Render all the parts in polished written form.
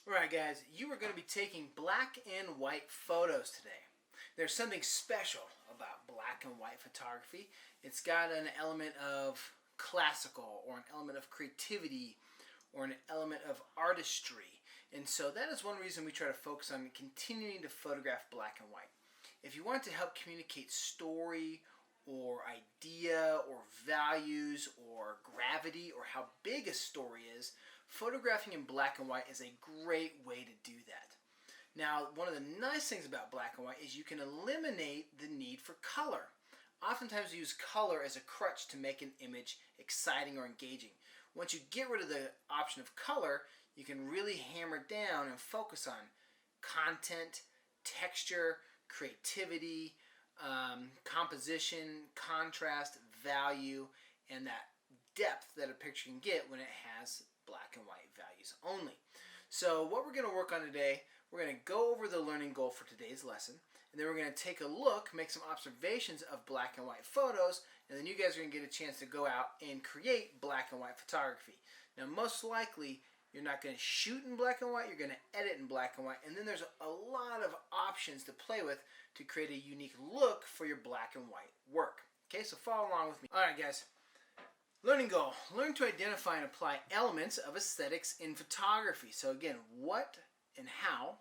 Alright guys, you are going to be taking black and white photos today. There's something special about black and white photography. It's got an element of classical or an element of creativity or an element of artistry. And so that is one reason we try to focus on continuing to photograph black and white. If you want to help communicate story or idea or values or gravity or how big a story is, photographing in black and white is a great way to do that. Now, one of the nice things about black and white is you can eliminate the need for color. Oftentimes we use color as a crutch to make an image exciting or engaging. Once you get rid of the option of color, you can really hammer down and focus on content, texture, creativity, composition, contrast, value, and that depth that a picture can get when it has black and white values only. So what we're going to work on today, we're going to go over the learning goal for today's lesson, and then we're going to take a look, make some observations of black and white photos, and then you guys are going to get a chance to go out and create black and white photography. Now most likely you're not going to shoot in black and white, you're going to edit in black and white, and then there's a lot of options to play with to create a unique look for your black and white work. Okay, so follow along with me. Alright guys, learning goal, learn to identify and apply elements of aesthetics in photography. So again, what and how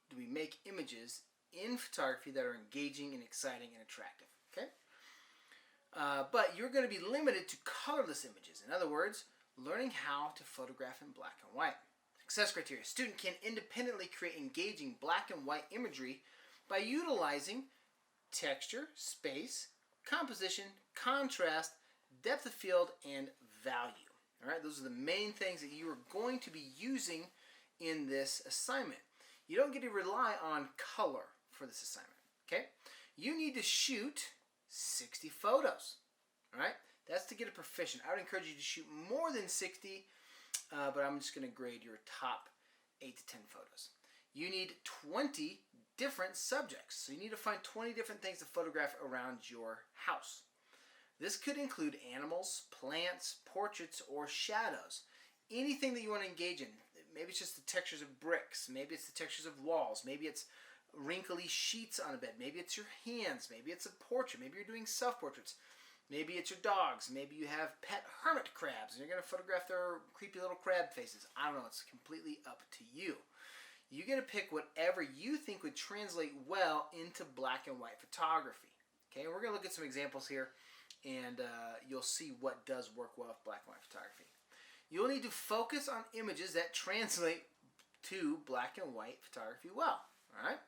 do we make images in photography that are engaging and exciting and attractive? Okay, but you're going to be limited to colorless images. In other words, learning how to photograph in black and white. Success criteria. A student can independently create engaging black and white imagery by utilizing texture, space, composition, contrast, depth of field, and value. All right, those are the main things that you are going to be using in this assignment. You don't get to rely on color for this assignment. Okay, you need to shoot 60 photos. All right, that's to get a proficient. I would encourage you to shoot more than 60, but I'm just going to grade your top 8 to 10 photos. You need 20 different subjects. So you need to find 20 different things to photograph around your house. This could include animals, plants, portraits, or shadows. Anything that you want to engage in. Maybe it's just the textures of bricks. Maybe it's the textures of walls. Maybe it's wrinkly sheets on a bed. Maybe it's your hands. Maybe it's a portrait. Maybe you're doing self-portraits. Maybe it's your dogs. Maybe you have pet hermit crabs and you're going to photograph their creepy little crab faces. I don't know. It's completely up to you. You get to pick whatever you think would translate well into black and white photography. Okay, we're going to look at some examples here, and you'll see what does work well with black and white photography. You'll need to focus on images that translate to black and white photography well. All right.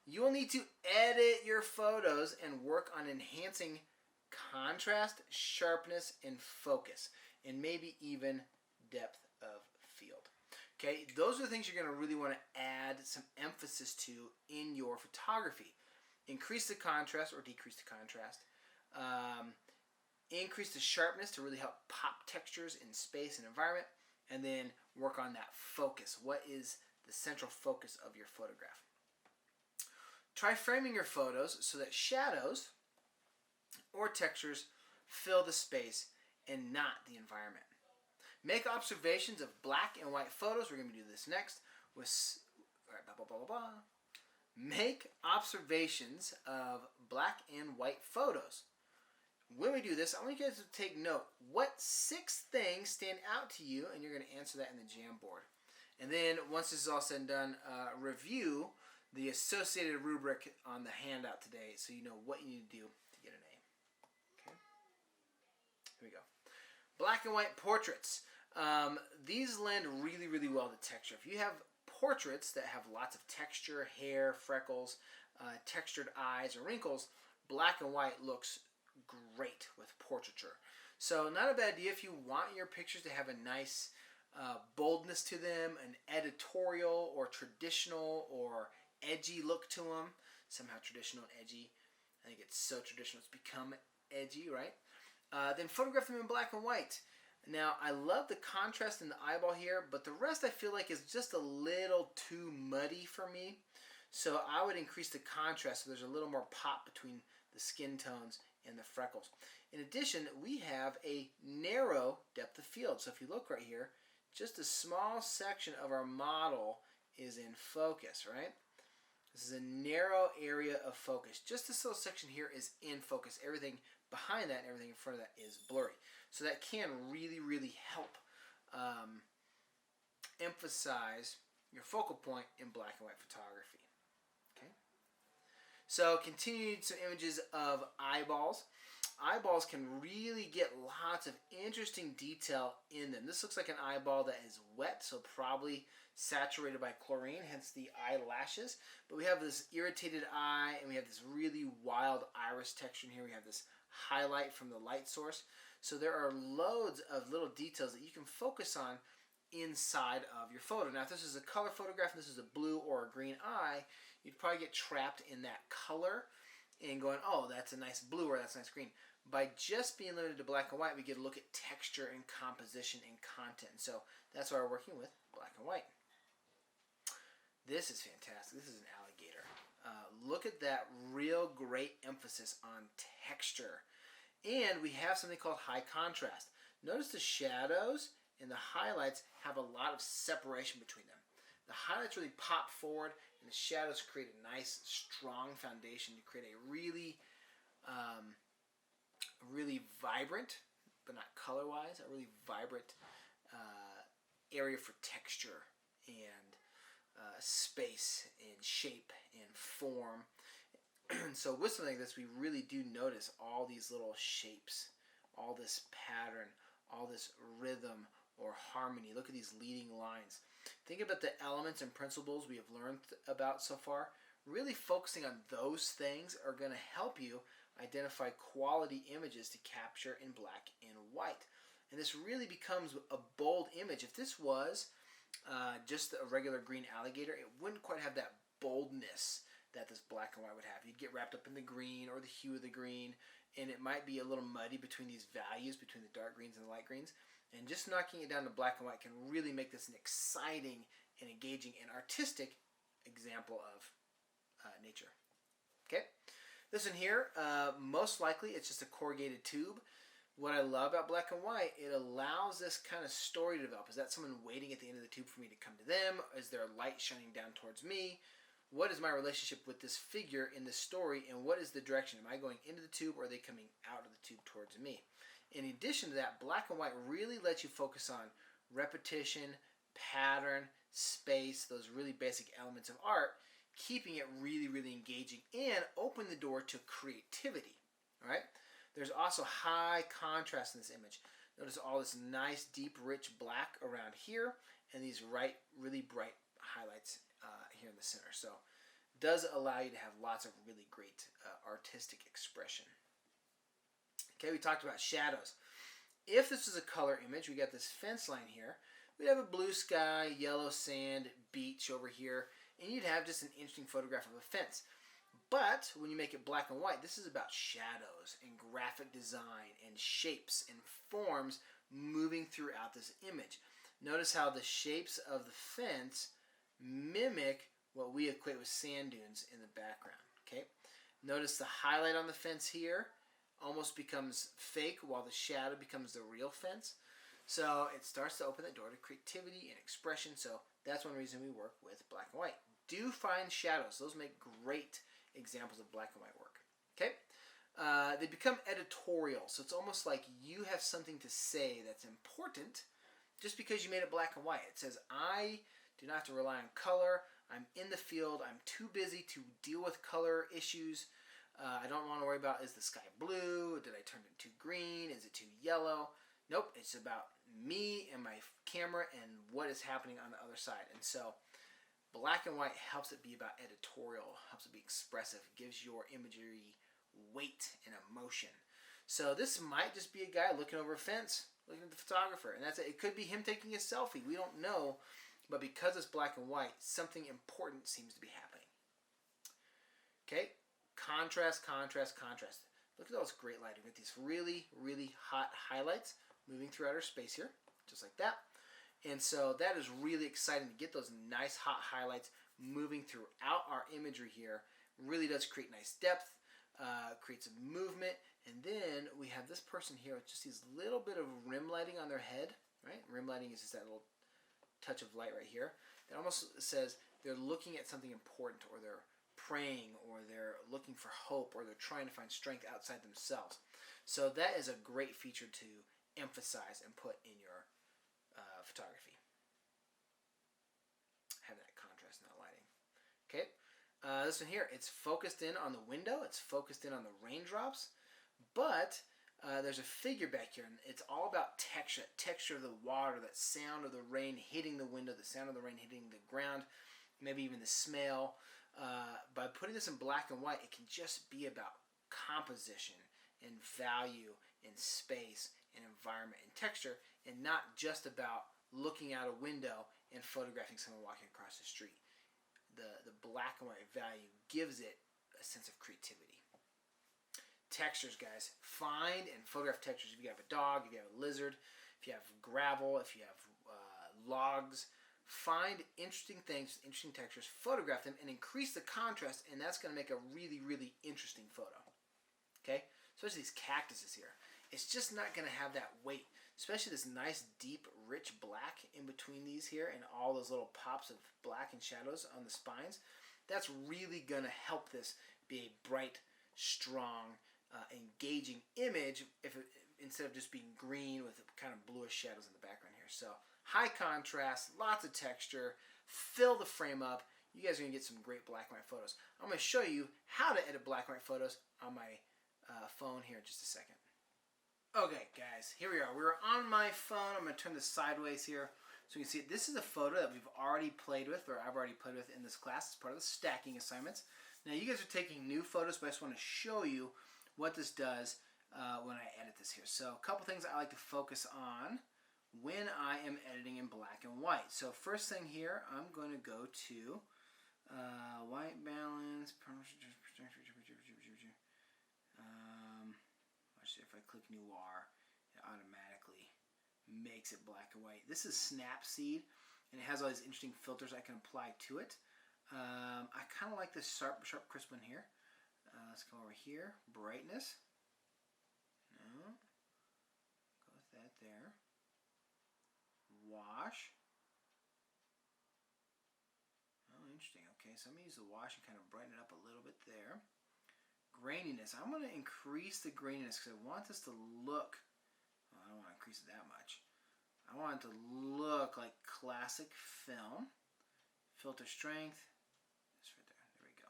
You'll need to edit your photos and work on enhancing contrast, sharpness, and focus, and maybe even depth of field. Okay, those are the things you're going to really want to add some emphasis to in your photography. Increase the contrast or decrease the contrast. Increase the sharpness to really help pop textures in space and environment. And then work on that focus. What is the central focus of your photograph? Try framing your photos so that shadows or textures fill the space and not the environment. Make observations of black and white photos. We're going to do this next. Make observations of black and white photos. When we do this, I want you guys to take note. What 6 things stand out to you? And you're going to answer that in the Jamboard. And then once this is all said and done, review the associated rubric on the handout today so you know what you need to do to get an A. Okay. Here we go. Black and white portraits. These lend really, really well to texture. If you have portraits that have lots of texture, hair, freckles, textured eyes, or wrinkles, black and white looks great with portraiture. So not a bad idea if you want your pictures to have a nice boldness to them, an editorial or traditional or edgy look to them. Somehow traditional and edgy. I think it's so traditional it's become edgy, right? Then photograph them in black and white. Now, I love the contrast in the eyeball here, but the rest I feel like is just a little too muddy for me. So I would increase the contrast so there's a little more pop between the skin tones and the freckles. In addition, we have a narrow depth of field. So if you look right here, just a small section of our model is in focus, right? This is a narrow area of focus. Just this little section here is in focus. Everything behind that and everything in front of that is blurry. So that can really, really help emphasize your focal point in black and white photography. Okay. So continued some images of eyeballs. Eyeballs can really get lots of interesting detail in them. This looks like an eyeball that is wet, so probably saturated by chlorine, hence the eyelashes. But we have this irritated eye, and we have this really wild iris texture in here. We have this highlight from the light source. So there are loads of little details that you can focus on inside of your photo. Now, if this is a color photograph and this is a blue or a green eye, you'd probably get trapped in that color and going, oh, that's a nice blue or that's a nice green. By just being limited to black and white, we get a look at texture and composition and content. So that's why we're working with black and white. This is fantastic. This is an alligator. Look at that real great emphasis on texture. And we have something called high contrast. Notice the shadows and the highlights have a lot of separation between them. The highlights really pop forward, and the shadows create a nice, strong foundation to create a really, really vibrant, but not color-wise, a really vibrant area for texture and space and shape and form. So with something like this, we really do notice all these little shapes, all this pattern, all this rhythm or harmony. Look at these leading lines. Think about the elements and principles we have learned about so far. Really focusing on those things are going to help you identify quality images to capture in black and white. And this really becomes a bold image. If this was just a regular green alligator, it wouldn't quite have that boldness that this black and white would have. You'd get wrapped up in the green or the hue of the green, and it might be a little muddy between these values, between the dark greens and the light greens. And just knocking it down to black and white can really make this an exciting and engaging and artistic example of nature. Okay, this one here, most likely it's just a corrugated tube. What I love about black and white, it allows this kind of story to develop. Is that someone waiting at the end of the tube for me to come to them? Is there a light shining down towards me? What is my relationship with this figure in this story, and what is the direction? Am I going into the tube, or are they coming out of the tube towards me? In addition to that, black and white really lets you focus on repetition, pattern, space, those really basic elements of art, keeping it really, really engaging and open the door to creativity. All right? There's also high contrast in this image. Notice all this nice, deep, rich black around here, and these really bright highlights here in the center. So it does allow you to have lots of really great artistic expression. Okay, we talked about shadows. If this is a color image, we got this fence line here. We'd have a blue sky, yellow sand, beach over here, and you'd have just an interesting photograph of a fence. But when you make it black and white, this is about shadows and graphic design and shapes and forms moving throughout this image. Notice how the shapes of the fence mimic what we equate with sand dunes in the background. Okay, notice the highlight on the fence here almost becomes fake while the shadow becomes the real fence. So it starts to open the door to creativity and expression. So that's one reason we work with black and white. Do find shadows. Those make great examples of black and white work. Okay, they become editorial. So it's almost like you have something to say that's important just because you made it black and white. It says, I do not have to rely on color. I'm in the field. I'm too busy to deal with color issues. I don't want to worry about, is the sky blue? Did I turn it too green? Is it too yellow? Nope, it's about me and my camera and what is happening on the other side. And so black and white helps it be about editorial, helps it be expressive, gives your imagery weight and emotion. So this might just be a guy looking over a fence, looking at the photographer. And that's it. It could be him taking a selfie. We don't know. But because it's black and white, something important seems to be happening. Okay? Contrast, contrast, contrast. Look at all this great lighting. We get these really, really hot highlights moving through outer space here, just like that. And so that is really exciting to get those nice hot highlights moving throughout our imagery here. Really does create nice depth, creates a movement. And then we have this person here with just these little bit of rim lighting on their head, right? Rim lighting is just that little touch of light right here that almost says they're looking at something important, or they're praying, or they're looking for hope, or they're trying to find strength outside themselves. So that is a great feature to emphasize and put in your photography. Have that contrast in that lighting. Okay, this one here, it's focused in on the window, it's focused in on the raindrops, but there's a figure back here, and it's all about texture of the water, that sound of the rain hitting the window, the sound of the rain hitting the ground, maybe even the smell. By putting this in black and white, it can just be about composition and value and space and environment and texture, and not just about looking out a window and photographing someone walking across the street. The black and white value gives it a sense of creativity. Textures, guys. Find and photograph textures. If you have a dog, if you have a lizard, if you have gravel, if you have logs, find interesting things, interesting textures, photograph them, and increase the contrast, and that's going to make a really, really interesting photo. Okay? Especially these cactuses here. It's just not going to have that weight, especially this nice, deep, rich black in between these here, and all those little pops of black and shadows on the spines. That's really going to help this be a bright, strong, engaging image instead of just being green with kind of bluish shadows in the background here. So high contrast, lots of texture, fill the frame up. You guys are going to get some great black and white photos. I'm going to show you how to edit black and white photos on my phone here in just a second. Okay, guys, here we are. We're on my phone. I'm going to turn this sideways here so you can see it. This is a photo that we've already played with, or I've already played with in this class. It's part of the stacking assignments. Now, you guys are taking new photos, but I just want to show you what this does when I edit this here. So a couple things I like to focus on when I am editing in black and white. So first thing here, I'm going to go to white balance. Watch if I click noir, it automatically makes it black and white. This is Snapseed, and it has all these interesting filters I can apply to it. I kind of like this sharp crisp one here. Let's come over here. Brightness. No. Go with that there. Wash. Oh, interesting. Okay, so I'm going to use the wash and kind of brighten it up a little bit there. Graininess. I'm going to increase the graininess because I want this to look, well, I don't want to increase it that much. I want it to look like classic film. Filter strength. This right there. There we go.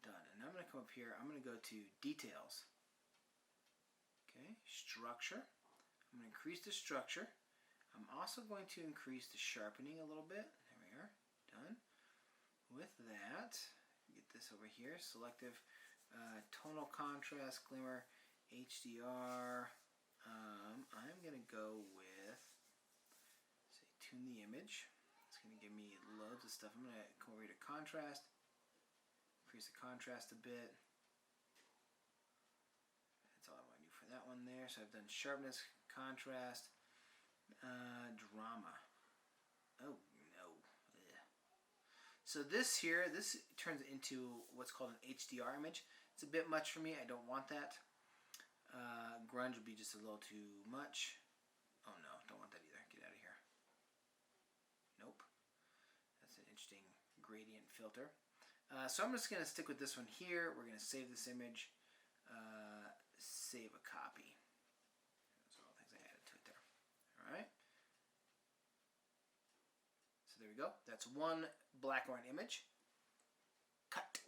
Done. And I'm going to come up here. I'm going to go to details. Okay. Structure. I'm going to increase the structure. I'm also going to increase the sharpening a little bit. There we are. Done. With that, get this over here. Selective tonal contrast, glimmer, HDR. I'm going to go with, say, tune the image. It's going to give me loads of stuff. I'm going to come over here to contrast. Increase the contrast a bit. That's all I want to do for that one there. So I've done sharpness, contrast, drama. Oh no. Ugh. So this here, this turns into what's called an HDR image. It's a bit much for me. I don't want that. Grunge would be just a little too much. Oh no, don't want that either. Get out of here. Nope. That's an interesting gradient filter. So I'm just going to stick with this one here. We're going to save this image. Save a copy. Those are all things I added to it there. Alright. So there we go. That's one black and white image. Cut.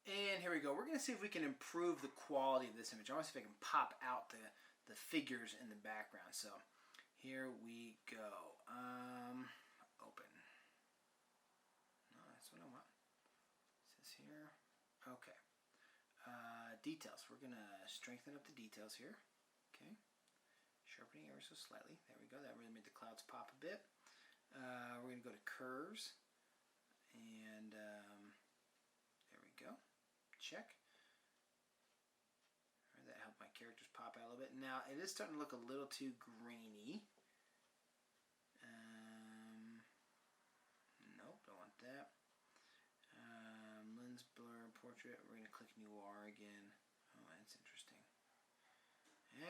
And here we go. We're going to see if we can improve the quality of this image. I want to see if I can pop out the figures in the background. So here we go. Open. details. We're going to strengthen up the details here. Okay. Sharpening ever so slightly. There we go. That really made the clouds pop a bit. We're going to go to curves. And there we go. Check. All right, that helped my characters pop out a little bit. Now, it is starting to look a little too grainy. Nope, don't want that. Lens blur, portrait. We're going to click noir again. Oh, that's interesting.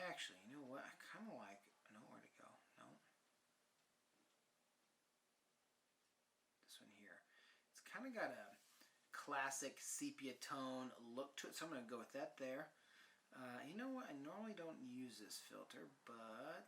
Actually, you know what? I kind of like nowhere to go. No. This one here. It's kind of got a classic sepia tone look to it, so I'm going to go with that there. You know what? I normally don't use this filter, but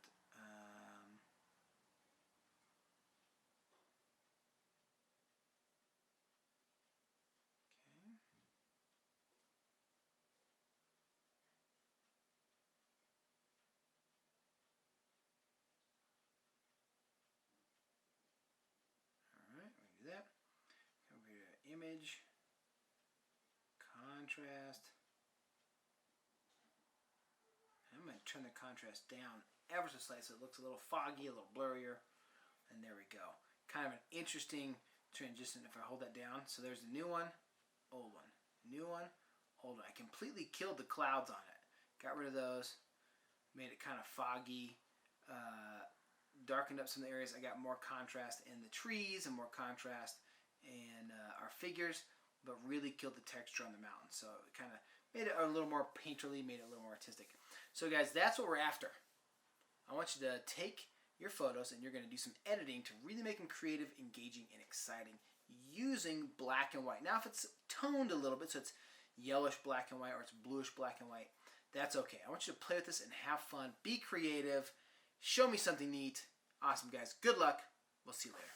that. Over here to image, contrast. I'm going to turn the contrast down ever so slightly so it looks a little foggy, a little blurrier. And there we go. Kind of an interesting transition if I hold that down. So there's the new one, old one, new one, old one. I completely killed the clouds on it. Got rid of those, made it kind of foggy. Darkened up some of the areas. I got more contrast in the trees and more contrast in our figures, but really killed the texture on the mountain. So it kind of made it a little more painterly, made it a little more artistic. So guys, that's what we're after. I want you to take your photos and you're going to do some editing to really make them creative, engaging, and exciting using black and white. Now if it's toned a little bit, so it's yellowish black and white or it's bluish black and white, that's okay. I want you to play with this and have fun. Be creative. Show me something neat. Awesome, guys. Good luck. We'll see you later.